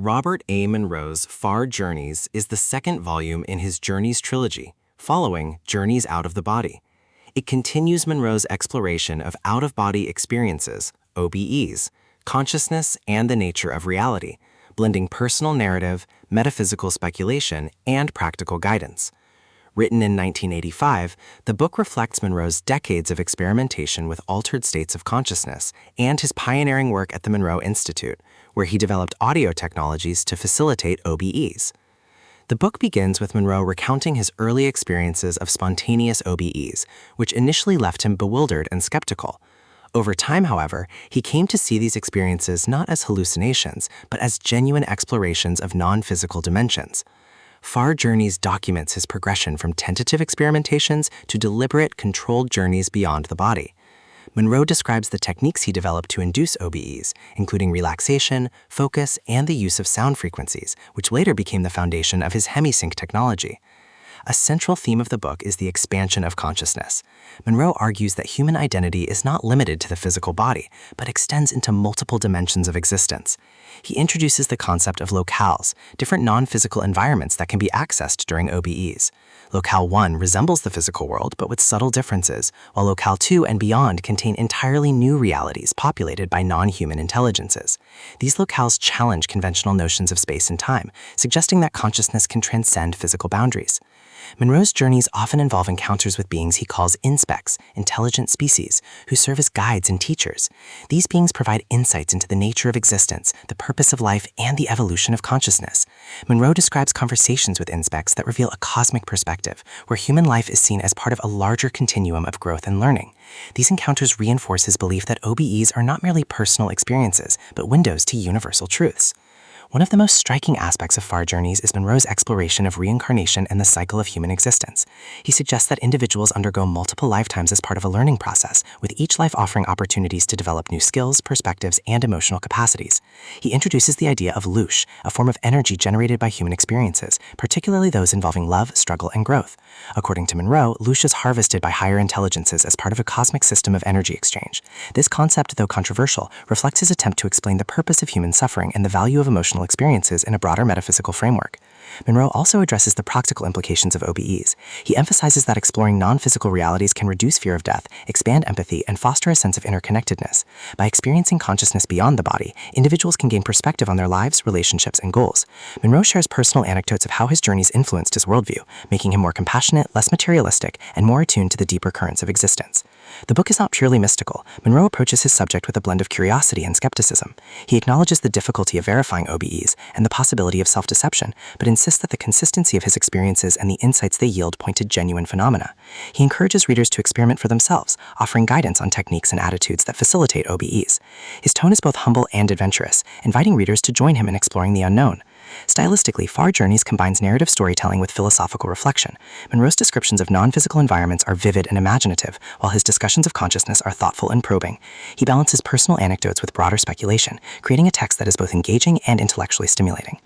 Robert A. Monroe's Far Journeys is the second volume in his Journeys trilogy, following Journeys Out of the Body. It continues Monroe's exploration of out-of-body experiences, OBEs, consciousness, and the nature of reality, blending personal narrative, metaphysical speculation, and practical guidance. Written in 1985, the book reflects Monroe's decades of experimentation with altered states of consciousness and his pioneering work at the Monroe Institute, where he developed audio technologies to facilitate OBEs. The book begins with Monroe recounting his early experiences of spontaneous OBEs, which initially left him bewildered and skeptical. Over time, however, he came to see these experiences not as hallucinations, but as genuine explorations of non-physical dimensions. Far Journeys documents his progression from tentative experimentations to deliberate, controlled journeys beyond the body. Monroe describes the techniques he developed to induce OBEs, including relaxation, focus, and the use of sound frequencies, which later became the foundation of his hemisync technology. A central theme of the book is the expansion of consciousness. Monroe argues that human identity is not limited to the physical body, but extends into multiple dimensions of existence. He introduces the concept of locales, different non-physical environments that can be accessed during OBEs. Locale 1 resembles the physical world, but with subtle differences, while Locale 2 and beyond contain entirely new realities populated by non-human intelligences. These locales challenge conventional notions of space and time, suggesting that consciousness can transcend physical boundaries. Monroe's journeys often involve encounters with beings he calls inspects, intelligent species, who serve as guides and teachers. These beings provide insights into the nature of existence, the purpose of life, and the evolution of consciousness. Monroe describes conversations with inspects that reveal a cosmic perspective, where human life is seen as part of a larger continuum of growth and learning. These encounters reinforce his belief that OBEs are not merely personal experiences, but windows to universal truths. One of the most striking aspects of Far Journeys is Monroe's exploration of reincarnation and the cycle of human existence. He suggests that individuals undergo multiple lifetimes as part of a learning process, with each life offering opportunities to develop new skills, perspectives, and emotional capacities. He introduces the idea of loosh, a form of energy generated by human experiences, particularly those involving love, struggle, and growth. According to Monroe, loosh is harvested by higher intelligences as part of a cosmic system of energy exchange. This concept, though controversial, reflects his attempt to explain the purpose of human suffering and the value of emotional experiences in a broader metaphysical framework. Monroe also addresses the practical implications of OBEs. He emphasizes that exploring non-physical realities can reduce fear of death, expand empathy, and foster a sense of interconnectedness. By experiencing consciousness beyond the body, individuals can gain perspective on their lives, relationships, and goals. Monroe shares personal anecdotes of how his journeys influenced his worldview, making him more compassionate, less materialistic, and more attuned to the deeper currents of existence. The book is not purely mystical. Monroe approaches his subject with a blend of curiosity and skepticism. He acknowledges the difficulty of verifying OBEs and the possibility of self-deception, but insists that the consistency of his experiences and the insights they yield point to genuine phenomena. He encourages readers to experiment for themselves, offering guidance on techniques and attitudes that facilitate OBEs. His tone is both humble and adventurous, inviting readers to join him in exploring the unknown. Stylistically, Far Journeys combines narrative storytelling with philosophical reflection. Monroe's descriptions of non-physical environments are vivid and imaginative, while his discussions of consciousness are thoughtful and probing. He balances personal anecdotes with broader speculation, creating a text that is both engaging and intellectually stimulating.